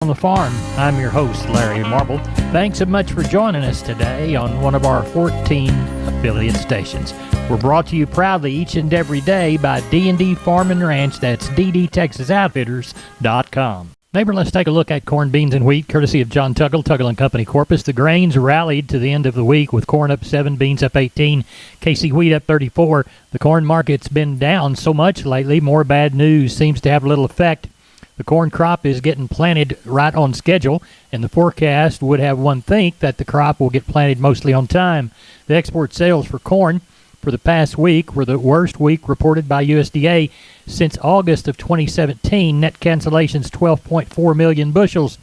on the Farm. I'm your host, Larry Marble. Thanks so much for joining us today on one of our 14 affiliate stations. We're brought to you proudly each and every day by D&D Farm and Ranch. That's ddtexasoutfitters.com. Neighbor, let's take a look at corn, beans, and wheat, courtesy of John Tuggle & Company, Corpus. The grains rallied to the end of the week with corn up 7, beans up 18, KC wheat up 34. The corn market's been down so much lately, more bad news seems to have little effect. The corn crop is getting planted right on schedule, and the forecast would have one think that the crop will get planted mostly on time. The export sales for corn for the past week were the worst week reported by USDA since August of 2017. Net cancellations 12.4 million bushels.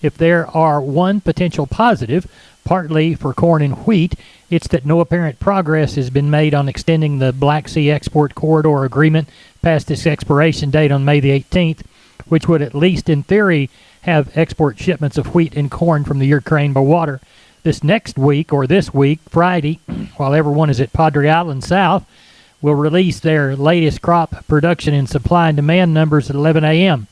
If there are one potential positive, partly for corn and wheat, it's that no apparent progress has been made on extending the Black Sea Export Corridor Agreement past its expiration date on May the 18th, which would at least in theory have export shipments of wheat and corn from the Ukraine by water. This next week, or this week, Friday, while everyone is at Padre Island South, will release their latest crop production and supply and demand numbers at 11 a.m.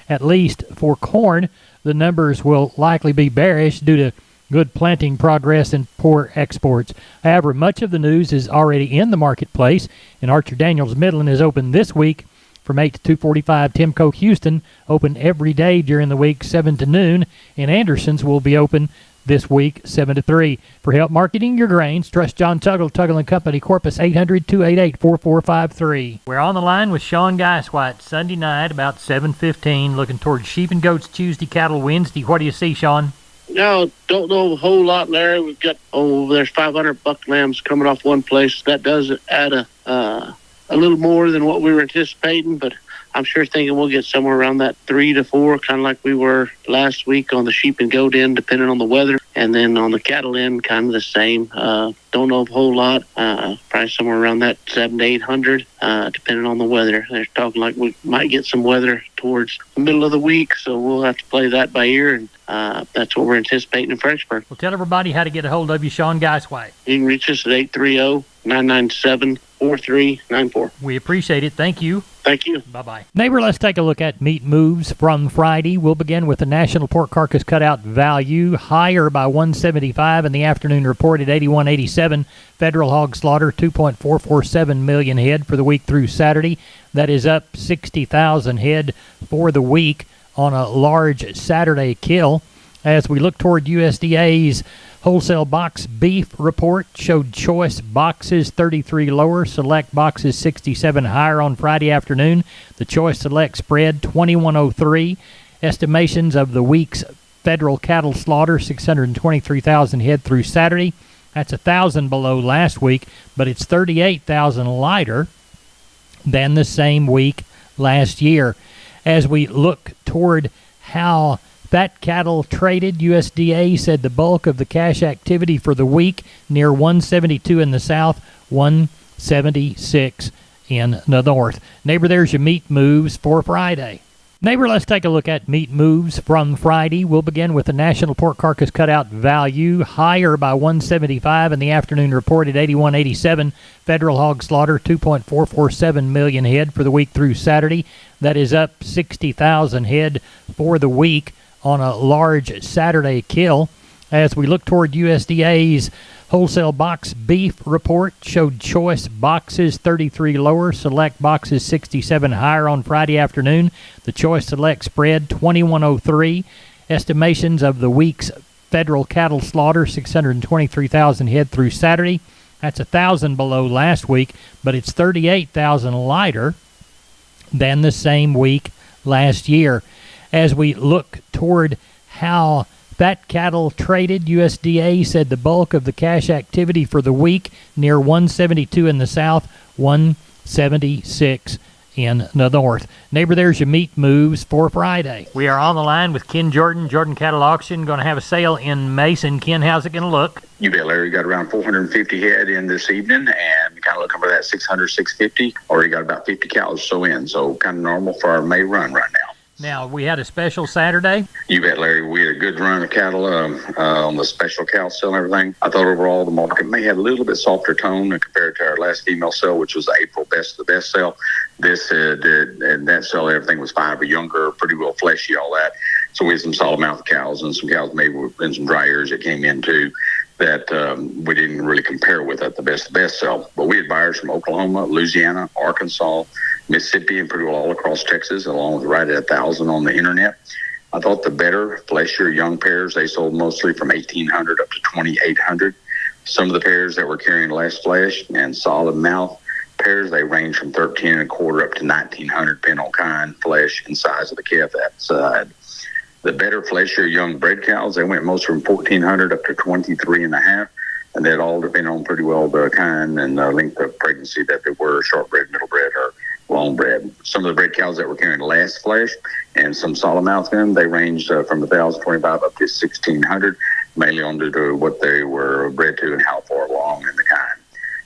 At least for corn, the numbers will likely be bearish due to good planting progress and poor exports. However, much of the news is already in the marketplace, and Archer Daniels Midland is open this week from 8 to 2:45. Timco Houston open every day during the week, 7 to noon, and Anderson's will be open this week, 7 to 3. For help marketing your grains, trust John Tuggle & Company, Corpus, 800-288-4453. We're on the line with Sean Geiswhite Sunday night about 7:15, looking towards sheep and goats Tuesday, cattle Wednesday. What do you see, Sean? No, don't know a whole lot, Larry. We've got, there's 500 buck lambs coming off one place. That does add a little more than what we were anticipating, but I'm sure thinking we'll get somewhere around that 3 to 4, kind of like we were last week on the sheep and goat end, depending on the weather. And then on the cattle end, kind of the same. Don't know a whole lot. Probably somewhere around that 700 to 800, depending on the weather. They're talking like we might get some weather towards the middle of the week, so we'll have to play that by ear, and that's what we're anticipating in Fredericksburg. Well, tell everybody how to get a hold of you, Sean Geiswhite. You can reach us at 830-997-4394. We appreciate it. Thank you. Thank you. Bye-bye. Neighbor, let's take a look at meat moves from Friday. We'll begin with the national pork carcass cutout value, higher by 175 in the afternoon report at 81.87. Federal hog slaughter, 2.447 million head for the week through Saturday. That is up 60,000 head for the week on a large Saturday kill. As we look toward USDA's wholesale box beef report, showed choice boxes 33 lower, select boxes 67 higher on Friday afternoon. The choice select spread 2103. Estimations of the week's federal cattle slaughter, 623,000 head through Saturday. That's 1,000 below last week, but it's 38,000 lighter than the same week last year. As we look toward how fat cattle traded, USDA said the bulk of the cash activity for the week, near 172 in the south, 176 in the north. Neighbor, there's your meat moves for Friday. Neighbor, let's take a look at meat moves from Friday. We'll begin with the national pork carcass cutout value, higher by 175 in the afternoon report at 81.87. Federal hog slaughter, 2.447 million head for the week through Saturday. That is up 60,000 head for the week on a large Saturday kill. As we look toward USDA's wholesale box beef report, showed choice boxes 33 lower, select boxes 67 higher on Friday afternoon. The choice select spread 2103. Estimations of the week's federal cattle slaughter, 623,000 head through Saturday. That's 1,000 below last week, but it's 38,000 lighter than the same week last year. As we look toward how fat cattle traded, USDA said the bulk of the cash activity for the week, near 172 in the south, 176 in the north. Neighbor, there's your meat moves for Friday. We are on the line with Ken Jordan Cattle Auction. Going to have a sale in Mason. Ken, how's it going to look? You bet, Larry. You got around 450 head in this evening, and kind of looking for that 600, 650. Already got about 50 cows or so in, so kind of normal for our May run right now. Now, we had a special Saturday. You bet, Larry. We had a good run of cattle on the special cow sale and everything. I thought overall the market may have a little bit softer tone compared to our last female sale, which was the April best of the best sale. This and that sale, everything was fine, but younger, pretty well fleshy, all that. So we had some solid mouth cows and some cows maybe in some dry areas that came in too that we didn't really compare with at the best sell. But we had buyers from Oklahoma, Louisiana, Arkansas, Mississippi, and pretty well all across Texas, along with right at 1,000 on the internet. I thought the better fleshier young pairs, they sold mostly from 1,800 up to 2,800. Some of the pairs that were carrying less flesh and solid mouth pairs, they range from 13 and a quarter up to 1,900, depending on kind, flesh, and size of the calf that side. The better fleshier young bred cows, they went most from 1,400 up to 23 and a half, and that all depended on pretty well the kind and the length of pregnancy that they were, short bred, middle bred, or long bred. Some of the bred cows that were carrying less flesh and some solid mouth in, they ranged from 1,025 up to 1,600, mainly on due to what they were bred to and how far along in the kind.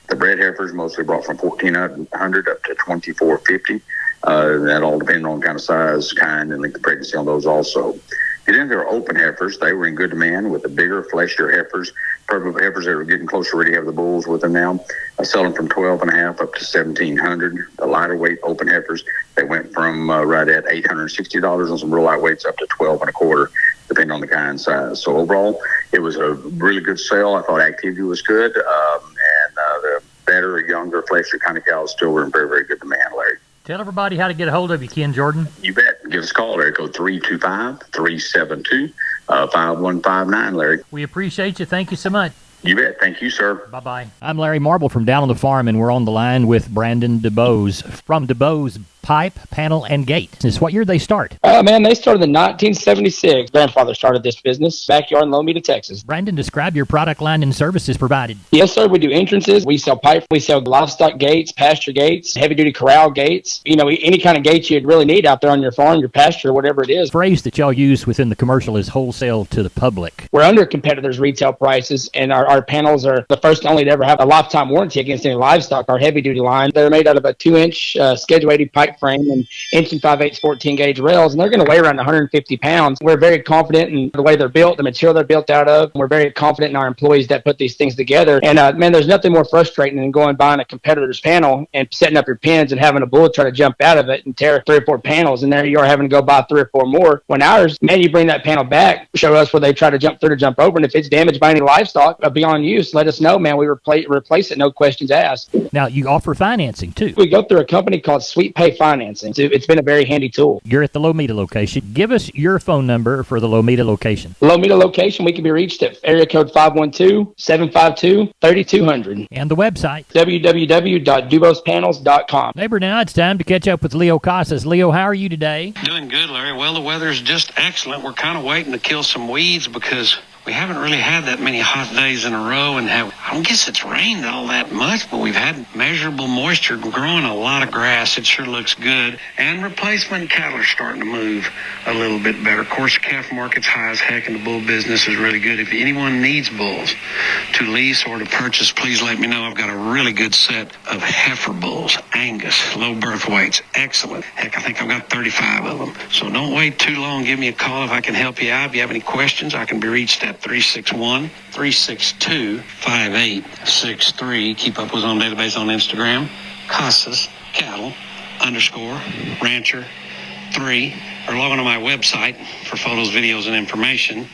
The bred heifers mostly brought from 1,400 up to 2,450. That all depended on kind of size, kind, and length of pregnancy on those also. And then there are open heifers. They were in good demand with the bigger, fleshier heifers. Purple heifers that are getting closer already have the bulls with them now. Selling from 12 and a half up to 1,700. The lighter weight open heifers, they went from right at $860 on some real light weights up to 12 and a quarter, depending on the kind and size. So overall, it was a really good sale. I thought activity was good. The better, younger, fleshier kind of cows still were in very, very good demand, Larry. Tell everybody how to get a hold of you, Ken Jordan. You bet. Give us a call, Larry. Code 325-372-5159, Larry. We appreciate you. Thank you so much. You bet. Thank you, sir. Bye-bye. I'm Larry Marble from Down on the Farm, and we're on the line with Brandon DeBose from DeBose Pipe, Panel, and Gate. This, what year they start? Man, they started in 1976. Grandfather started this business, backyard in Lomita, Texas. Brandon, describe your product line and services provided. Yes, sir. We do entrances. We sell pipe. We sell livestock gates, pasture gates, heavy-duty corral gates. You know, any kind of gates you'd really need out there on your farm, your pasture, whatever it is. The phrase that y'all use within the commercial is wholesale to the public. We're under competitors' retail prices, and our panels are the first and only to ever have a lifetime warranty against any livestock. Our heavy-duty line, they're made out of a 2-inch Schedule 80 pipe frame and 1 5/8 14-gauge rails, and they're going to weigh around 150 pounds. We're very confident in the way they're built, the material they're built out of. We're very confident in our employees that put these things together. And, man, there's nothing more frustrating than going buying a competitor's panel and setting up your pins and having a bull try to jump out of it and tear 3 or 4 panels, and there you are having to go buy 3 or 4 more. When ours, man, you bring that panel back, show us where they try to jump through to jump over, and if it's damaged by any livestock beyond use, let us know, man. We replace it, no questions asked. Now, you offer financing, too. We go through a company called Sweet Pay Financing. It's been a very handy tool. You're at the Lomita location. Give us your phone number for the Lomita location. Lomita location, we can be reached at area code 512-752-3200. And the website, www.dubospanels.com. Neighbor, now it's time to catch up with Leo Casas. Leo, how are you today? Doing good, Larry. Well, the weather's just excellent. We're kind of waiting to kill some weeds because we haven't really had that many hot days in a row, and I don't guess it's rained all that much, but we've had measurable moisture growing a lot of grass. It sure looks good. And replacement cattle are starting to move a little bit better. Of course, the calf market's high as heck, and the bull business is really good. If anyone needs bulls to lease or to purchase, please let me know. I've got a really good set of heifer bulls, Angus, low birth weights, excellent. Heck, I think I've got 35 of them. So don't wait too long. Give me a call if I can help you out. If you have any questions, I can be reached at 361-362-5863. Keep up with us on database on Instagram. Casas Cattle _Rancher 3, or log on to my website for photos, videos, and information.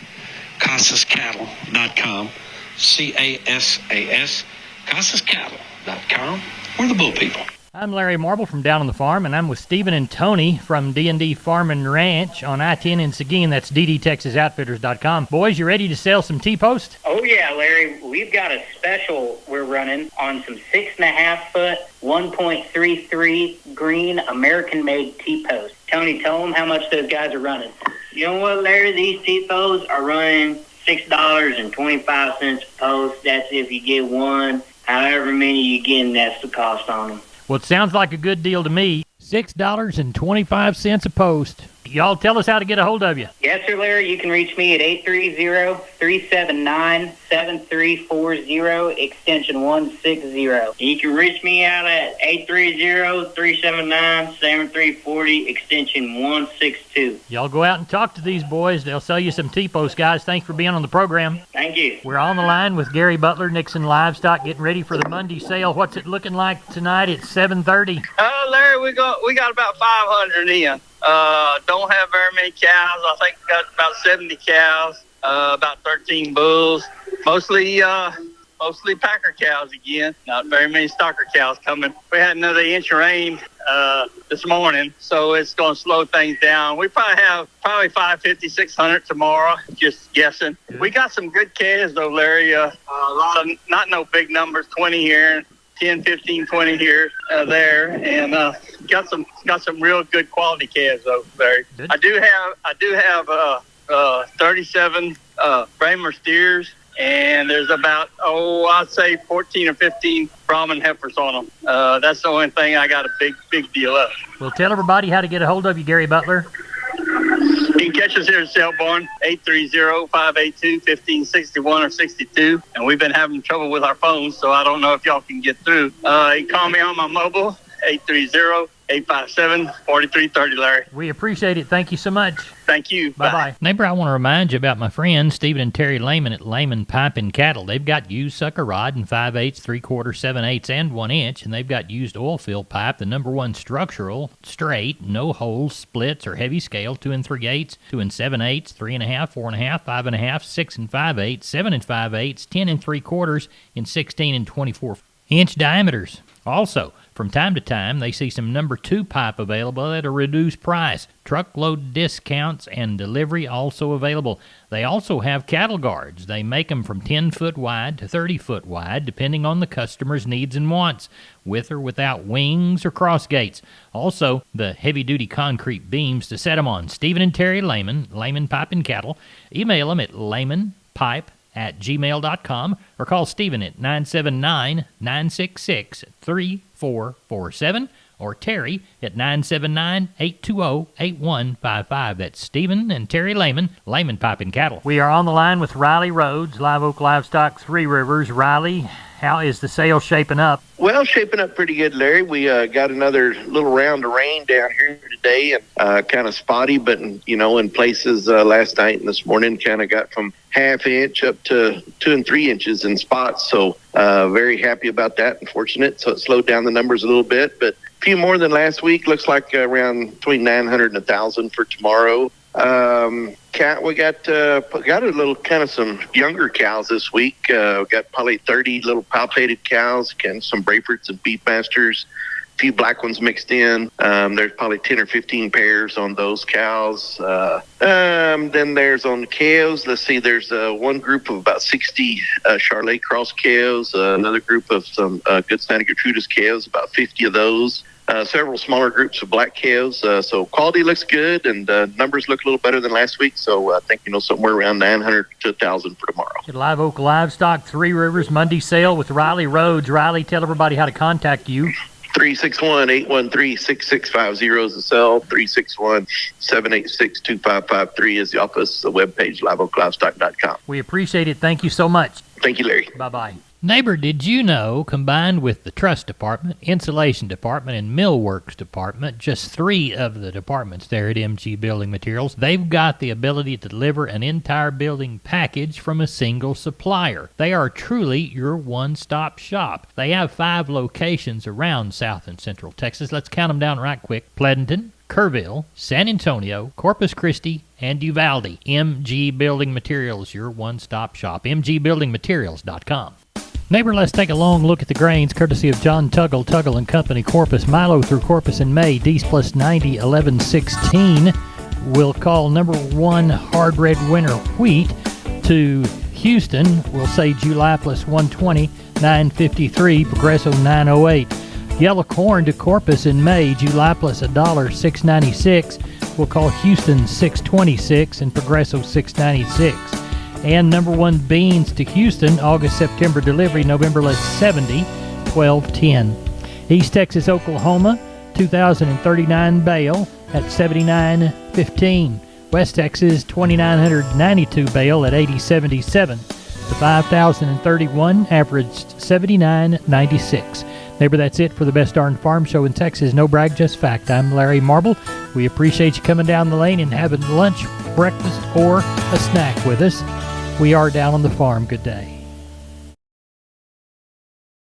CasasCattle.com. CASAS. CasasCattle.com. We're the bull people. I'm Larry Marble from Down on the Farm, and I'm with Stephen and Tony from D&D Farm and Ranch on I-10 in Seguin. That's ddtexasoutfitters.com. Boys, you ready to sell some T-post? Oh, yeah, Larry. We've got a special we're running on some 6.5-foot, 1.33 green American-made T-post. Tony, tell them how much those guys are running. You know what, Larry? These T-posts are running $6.25 a post. That's if you get one. However many you get, that's the cost on them. Well, it sounds like a good deal to me. $6.25 a post. Y'all tell us how to get a hold of you. Yes, sir, Larry. You can reach me at 830-379-7340, extension 160. You can reach me out at 830-379-7340, extension 162. Y'all go out and talk to these boys. They'll sell you some T-post, guys. Thanks for being on the program. Thank you. We're on the line with Gary Butler, Nixon Livestock, getting ready for the Monday sale. What's it looking like tonight at 7:30? Larry, we got about 500 in. Don't have very many cows. I think got about 70 cows, about 13 bulls, mostly packer cows again. Not very many stocker cows coming. We had another inch of rain this morning, so it's going to slow things down. We probably have 550, 600 tomorrow, just guessing. We got some good calves though, Larry. A lot of, not no big numbers, 20 here, 10, 15, 20 here, there, and got some real good quality calves though, Larry. Good. I do have 37 Bramer steers. And there's about, I'd say 14 or 15 Brahman heifers on them. That's the only thing I got a big deal of. Well, tell everybody how to get a hold of you, Gary Butler. You can catch us here at Selborne, 830-582-1561 or 62. And we've been having trouble with our phones, so I don't know if y'all can get through. You can call me on my mobile, 830-857-4330, Larry. We appreciate it. Thank you so much. Thank you. Bye-bye. Neighbor, I want to remind you about my friends, Stephen and Terry Lehman at Lehman Pipe and Cattle. They've got used sucker rod in 5/8, 3/4, 7/8, and 1 inch, and they've got used oil field pipe, the #1 structural, straight, no holes, splits, or heavy scale, 2 3/8, 2 7/8, 3.5, 4.5, 5.5, 6 5/8, 7 5/8, 10 3/4, and 16 and 24-inch diameters. Also, from time to time, they see some #2 pipe available at a reduced price. Truckload discounts and delivery also available. They also have cattle guards. They make them from 10-foot wide to 30-foot wide, depending on the customer's needs and wants, with or without wings or cross gates. Also, the heavy-duty concrete beams to set them on. Stephen and Terry Lehman, Lehman Pipe and Cattle. Email them at lehmanpipe@gmail.com or call Stephen at 979-966-3447 or Terry at 979-820-8155. That's Stephen and Terry Lehman, Lehman Pipe and Cattle. We are on the line with Riley Rhodes, Live Oak Livestock, Three Rivers. Riley, how is the sale shaping up? Well, shaping up pretty good, Larry. We got another little round of rain down here today, and kind of spotty, but in places last night and this morning, kind of got from ½ inch up to 2 and 3 inches in spots. So very happy about that and fortunate. So it slowed down the numbers a little bit, but a few more than last week. Looks like around between 900 and 1,000 for tomorrow. We got a little kind of some younger cows this week. We got probably 30 little palpated cows, and some Brayfords and Beefmasters, a few black ones mixed in. There's probably 10 or 15 pairs on those cows. Then there's on the calves. Let's see, there's one group of about 60 Charolais cross calves, another group of some good Santa Gertrudis calves, about 50 of those. Several smaller groups of black calves. So quality looks good, and numbers look a little better than last week. So I think, somewhere around 900 to 1,000 for tomorrow. At Live Oak Livestock, Three Rivers Monday sale with Riley Rhodes. Riley, tell everybody how to contact you. 361-813-6650 is the cell. 361-786-2553 is the office. The webpage, liveoaklivestock.com. We appreciate it. Thank you so much. Thank you, Larry. Bye-bye. Neighbor, did you know, combined with the truss department, insulation department, and millworks department, just 3 of the departments there at MG Building Materials, they've got the ability to deliver an entire building package from a single supplier. They are truly your one-stop shop. They have 5 locations around South and Central Texas. Let's count them down right quick. Pleasanton, Kerrville, San Antonio, Corpus Christi, and Uvalde. MG Building Materials, your one-stop shop. MGBuildingMaterials.com. Neighbor, let's take a long look at the grains, courtesy of John Tuggle, Tuggle & Company, Corpus. Milo through Corpus in May, D's plus 90, 11.16. We'll call #1 hard red winter wheat to Houston. We'll say July plus 120, 9.53, Progresso 9.08. Yellow corn to Corpus in May, July plus $1, 6.96. We'll call Houston 6.26 and Progresso 6.96. And #1 beans to Houston, August-September delivery, November less 70, 12.10. East Texas, Oklahoma, 2,039 bale at 79.15. West Texas, 2,992 bale at 80.77. The 5,031 averaged 79.96. Neighbor, that's it for the best darn farm show in Texas. No brag, just fact. I'm Larry Marble. We appreciate you coming down the lane and having lunch, breakfast, or a snack with us. We are down on the farm. Good day.